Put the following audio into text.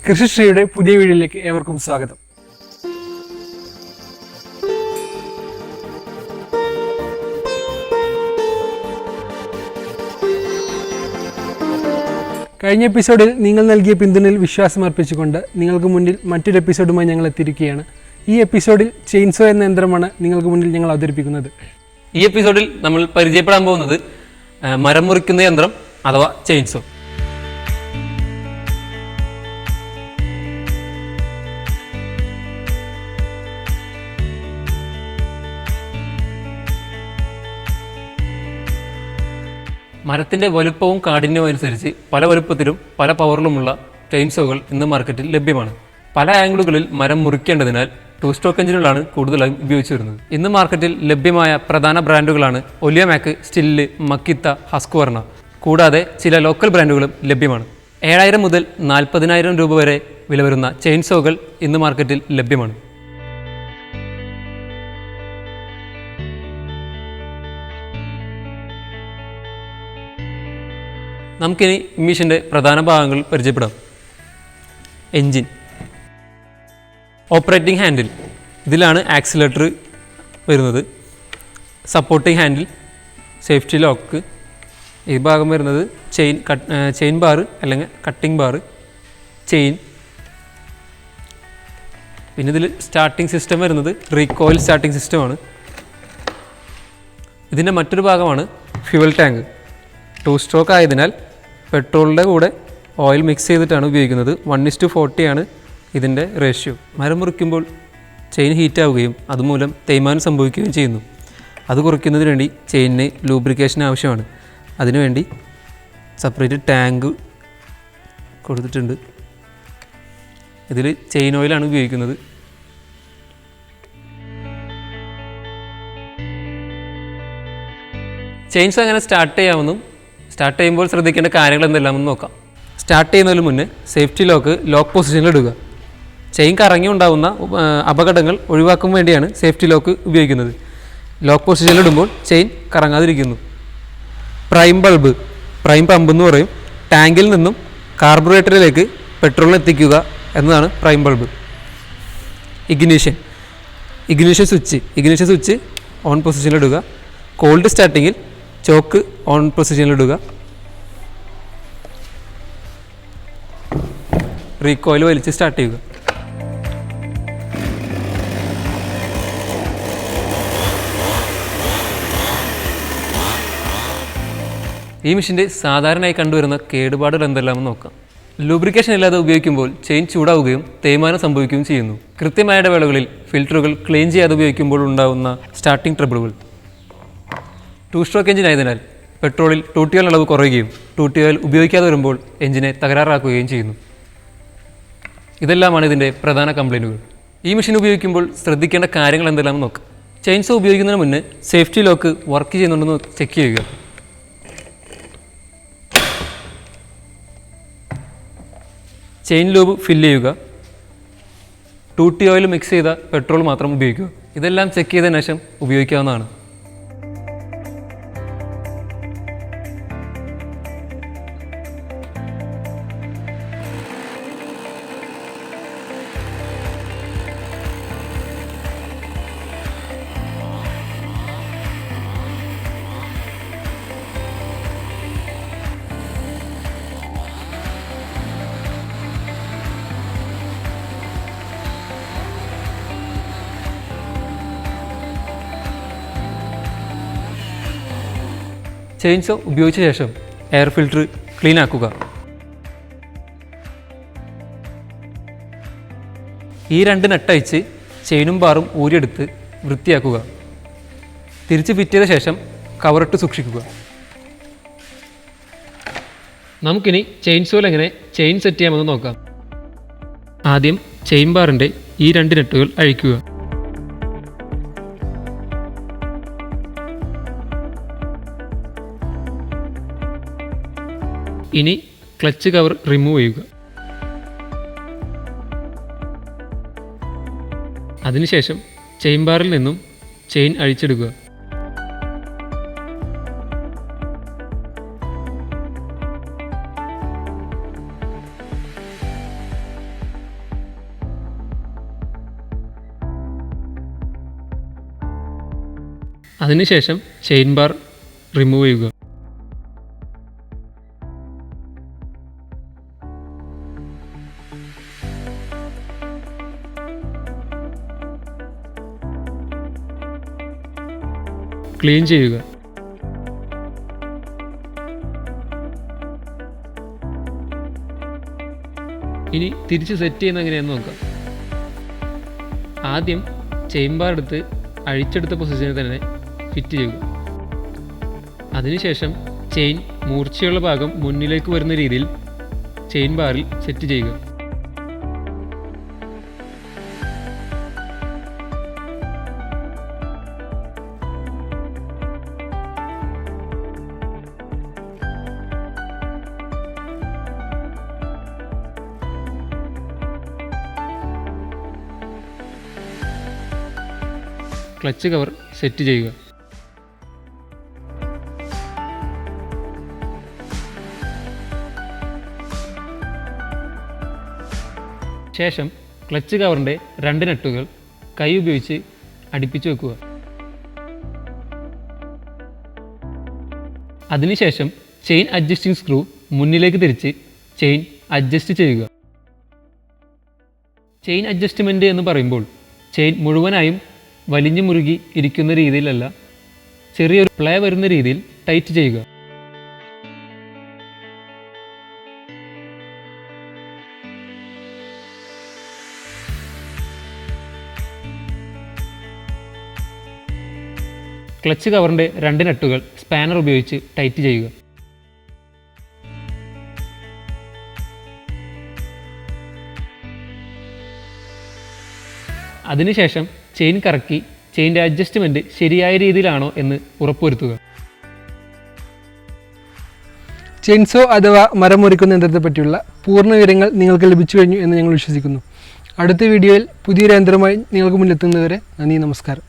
കൃഷിശ്രീയുടെ പുതിയ വീഡിയോയിലേക്ക് ഏവർക്കും സ്വാഗതം. കഴിഞ്ഞ എപ്പിസോഡിൽ നിങ്ങൾ നൽകിയ പിന്തുണയിൽ വിശ്വാസം അർപ്പിച്ചുകൊണ്ട് നിങ്ങൾക്ക് മുന്നിൽ മറ്റൊരു എപ്പിസോഡുമായി ഞങ്ങൾ എത്തിയിരിക്കുകയാണ്. ഈ എപ്പിസോഡിൽ ചെയിൻസോ എന്ന യന്ത്രമാണ് നിങ്ങൾക്ക് മുന്നിൽ ഞങ്ങൾ അവതരിപ്പിക്കുന്നത്. ഈ എപ്പിസോഡിൽ നമ്മൾ പരിചയപ്പെടാൻ പോകുന്നത് മരം മുറിക്കുന്ന യന്ത്രം അഥവാ ചെയിൻസോ. മരത്തിൻ്റെ വലുപ്പവും കാഠിന്യവും അനുസരിച്ച് പല വലുപ്പത്തിലും പല പവറിലുമുള്ള ചെയിൻസോകൾ ഇന്ന് മാർക്കറ്റിൽ ലഭ്യമാണ്. പല ആംഗിളുകളിൽ മരം മുറിക്കേണ്ടതിനാൽ 2 സ്ട്രോക്ക് എഞ്ചിനുകളാണ് കൂടുതലായും ഉപയോഗിച്ചു വരുന്നത്. ഇന്ന് മാർക്കറ്റിൽ ലഭ്യമായ പ്രധാന ബ്രാൻഡുകളാണ് ഒലിയോമാക്, സ്റ്റില്ല്, മക്കിത്ത, ഹസ്ക്വർണ. കൂടാതെ ചില ലോക്കൽ ബ്രാൻഡുകളും ലഭ്യമാണ്. 7,000 മുതൽ 40,000 രൂപ വരെ വില വരുന്ന ചെയിൻസോകൾ ഇന്ന് മാർക്കറ്റിൽ ലഭ്യമാണ്. നമുക്കിനി മെഷീൻ്റെ പ്രധാന ഭാഗങ്ങൾ പരിചയപ്പെടാം. എൻജിൻ, ഓപ്പറേറ്റിംഗ് ഹാൻഡിൽ, ഇതിലാണ് ആക്സിലേറ്റർ വരുന്നത്. സപ്പോർട്ടിംഗ് ഹാൻഡിൽ, സേഫ്റ്റി ലോക്ക്, ഈ ഭാഗം വരുന്നത് ചെയിൻ ബാർ അല്ലെങ്കിൽ കട്ടിംഗ് ബാർ, ചെയിൻ. പിന്നെ ഇതിൽ സ്റ്റാർട്ടിംഗ് സിസ്റ്റം വരുന്നത് റീകോയിൽ സ്റ്റാർട്ടിംഗ് സിസ്റ്റമാണ്. ഇതിൻ്റെ മറ്റൊരു ഭാഗമാണ് ഫ്യൂവൽ ടാങ്ക്. 2 സ്ട്രോക്ക് ആയതിനാൽ പെട്രോളിൻ്റെ കൂടെ ഓയിൽ മിക്സ് ചെയ്തിട്ടാണ് ഉപയോഗിക്കുന്നത്. 1:40 ആണ് ഇതിൻ്റെ റേഷ്യോ. മരം മുറിക്കുമ്പോൾ ചെയിൻ ഹീറ്റ് ആവുകയും അതുമൂലം തേയ്മാനം സംഭവിക്കുകയും ചെയ്യുന്നു. അത് കുറയ്ക്കുന്നതിന് വേണ്ടി ചെയിനിന് ലൂബ്രിക്കേഷൻ ആവശ്യമാണ്. അതിനുവേണ്ടി സെപ്പറേറ്റ് ടാങ്ക് കൊടുത്തിട്ടുണ്ട്. ഇതിൽ ചെയിൻ ഓയിലാണ് ഉപയോഗിക്കുന്നത്. ചെയിൻസ് എങ്ങനെ സ്റ്റാർട്ട് ചെയ്യാമെന്നും സ്റ്റാർട്ട് ചെയ്യുമ്പോൾ ശ്രദ്ധിക്കേണ്ട കാര്യങ്ങൾ എന്തെല്ലാമെന്ന് നോക്കാം. സ്റ്റാർട്ട് ചെയ്യുന്നതിന് മുന്നേ സേഫ്റ്റി ലോക്ക് പൊസിഷനിൽ ഇടുക. ചെയിൻ കറങ്ങി ഉണ്ടാകുന്ന അപകടങ്ങൾ ഒഴിവാക്കാൻ വേണ്ടിയാണ് സേഫ്റ്റി ലോക്ക് ഉപയോഗിക്കുന്നത്. ലോക്ക് പൊസിഷനിൽ ഇടുമ്പോൾ ചെയിൻ കറങ്ങാതിരിക്കുന്നു. പ്രൈം പമ്പ് എന്ന് പറയും. ടാങ്കിൽ നിന്നും കാർബറേറ്ററിലേക്ക് പെട്രോൾ എത്തിക്കുക എന്നതാണ് prime bulb. Ignition switch on പൊസിഷനിൽ ഇടുക. കോൾഡ് സ്റ്റാർട്ടിങ്ങിൽ ചോക്ക് ഓൺ പൊസിഷനിലിടുക. റീകോയിൽ വലിച്ച് സ്റ്റാർട്ട് ചെയ്യുക. ഈ മെഷീൻ്റെ സാധാരണയായി കണ്ടുവരുന്ന കേടുപാടുകൾ എന്തെല്ലാമെന്ന് നോക്കാം. ലൂബ്രിക്കേഷൻ ഇല്ലാതെ ഉപയോഗിക്കുമ്പോൾ ചെയിൻ ചൂടാവുകയും തേയ്മാനം സംഭവിക്കുകയും ചെയ്യുന്നു. കൃത്യമായ ഇടവേളകളിൽ ഫിൽറ്ററുകൾ ക്ലീൻ ചെയ്യാതെ ഉപയോഗിക്കുമ്പോൾ ഉണ്ടാകുന്ന സ്റ്റാർട്ടിംഗ് ട്രബിളുകൾ. 2 സ്ട്രോക്ക് എഞ്ചിൻ ആയതിനാൽ പെട്രോളിൽ ടൂട്ടി ഓയിൽ അളവ് കുറയുകയും ടൂട്ടി ഓയിൽ ഉപയോഗിക്കാതെ വരുമ്പോൾ എഞ്ചിനെ തകരാറാക്കുകയും ചെയ്യുന്നു. ഇതെല്ലാമാണ് ഇതിൻ്റെ പ്രധാന കംപ്ലൈൻറ്റുകൾ. ഈ മെഷീൻ ഉപയോഗിക്കുമ്പോൾ ശ്രദ്ധിക്കേണ്ട കാര്യങ്ങൾ എന്തെല്ലാം നോക്കാം. ചെയിൻസോ ഉപയോഗിക്കുന്നതിന് മുന്നേ സേഫ്റ്റി ലോക്ക് വർക്ക് ചെയ്യുന്നുണ്ടെന്ന് ചെക്ക് ചെയ്യുക. ചെയിൻ ലൂബ് ഫില്ല് ചെയ്യുക. ടൂട്ടി ഓയിൽ മിക്സ് ചെയ്ത പെട്രോൾ മാത്രം ഉപയോഗിക്കുക. ഇതെല്ലാം ചെക്ക് ചെയ്തതിനു ശേഷം ഉപയോഗിക്കാവുന്നതാണ്. ചെയിൻസോ ഉപയോഗിച്ച ശേഷം എയർ ഫിൽറ്റർ ക്ലീൻ ആക്കുക. ഈ 2 നട്ടയച്ച് ചെയിനും ബാറും ഊരിയെടുത്ത് വൃത്തിയാക്കുക. തിരിച്ച് ഫിറ്റ് ചെയ്ത ശേഷം കവറിട്ട് സൂക്ഷിക്കുക. നമുക്കിനി ചെയിൻസോയിൽ എങ്ങനെ ചെയിൻ സെറ്റ് ചെയ്യാമെന്ന് നോക്കാം. ആദ്യം ചെയിൻ ബാറിൻ്റെ ഈ 2 നട്ടുകൾ അഴിക്കുക. ഇനി ക്ലച്ച് കവർ റിമൂവ് ചെയ്യുക. അതിനുശേഷം ചെയിൻ ബാറിൽ നിന്നും ചെയിൻ അഴിച്ചെടുക്കുക. അതിനുശേഷം ചെയിൻ ബാർ റിമൂവ് ചെയ്യുക. ക്ലീൻ ചെയ്യുക. ഇനി തിരിച്ച് സെറ്റ് ചെയ്യുന്ന എങ്ങനെയാണെന്ന് നോക്കാം. ആദ്യം ചെയിൻ ബാർ എടുത്ത് അഴിച്ചെടുത്ത പൊസിഷനിൽ തന്നെ ഫിറ്റ് ചെയ്യുക. അതിനുശേഷം ചെയിൻ മൂർച്ചയുള്ള ഭാഗം മുന്നിലേക്ക് വരുന്ന രീതിയിൽ ചെയിൻ ബാറിൽ സെറ്റ് ചെയ്യുക. ക്ലച്ച് കവർ സെറ്റ് ചെയ്യുക. ശേഷം ക്ലച്ച് കവറിൻ്റെ 2 നട്ടുകൾ കൈ ഉപയോഗിച്ച് അടുപ്പിച്ച് വെക്കുക. അതിനുശേഷം ചെയിൻ അഡ്ജസ്റ്റിംഗ് സ്ക്രൂ മുന്നിലേക്ക് തിരിച്ച് ചെയിൻ അഡ്ജസ്റ്റ് ചെയ്യുക. ചെയിൻ അഡ്ജസ്റ്റ്മെൻറ്റ് എന്ന് പറയുമ്പോൾ ചെയിൻ മുഴുവനായും വലിഞ്ഞു മുറുകി ഇരിക്കുന്ന രീതിയിലല്ല, ചെറിയൊരു പ്ലേ വരുന്ന രീതിയിൽ ടൈറ്റ് ചെയ്യുക. ക്ലച്ച് കവറിൻ്റെ 2 നട്ടുകൾ സ്പാനർ ഉപയോഗിച്ച് ടൈറ്റ് ചെയ്യുക. അതിനുശേഷം ചെയിൻ കറക്കി ചെയിൻ്റെ അഡ്ജസ്റ്റ്മെൻറ്റ് ശരിയായ രീതിയിലാണോ എന്ന് ഉറപ്പുവരുത്തുക. ചെയിൻസോ അഥവാ മരം മുറിക്കുന്ന യന്ത്രത്തെ പറ്റിയുള്ള പൂർണ്ണ വിവരങ്ങൾ നിങ്ങൾക്ക് ലഭിച്ചു കഴിഞ്ഞു എന്ന് ഞങ്ങൾ വിശ്വസിക്കുന്നു. അടുത്ത വീഡിയോയിൽ പുതിയൊരു യന്ത്രവുമായി നിങ്ങൾക്ക് മുന്നിലെത്തുന്നതുവരെ നന്ദി, നമസ്കാരം.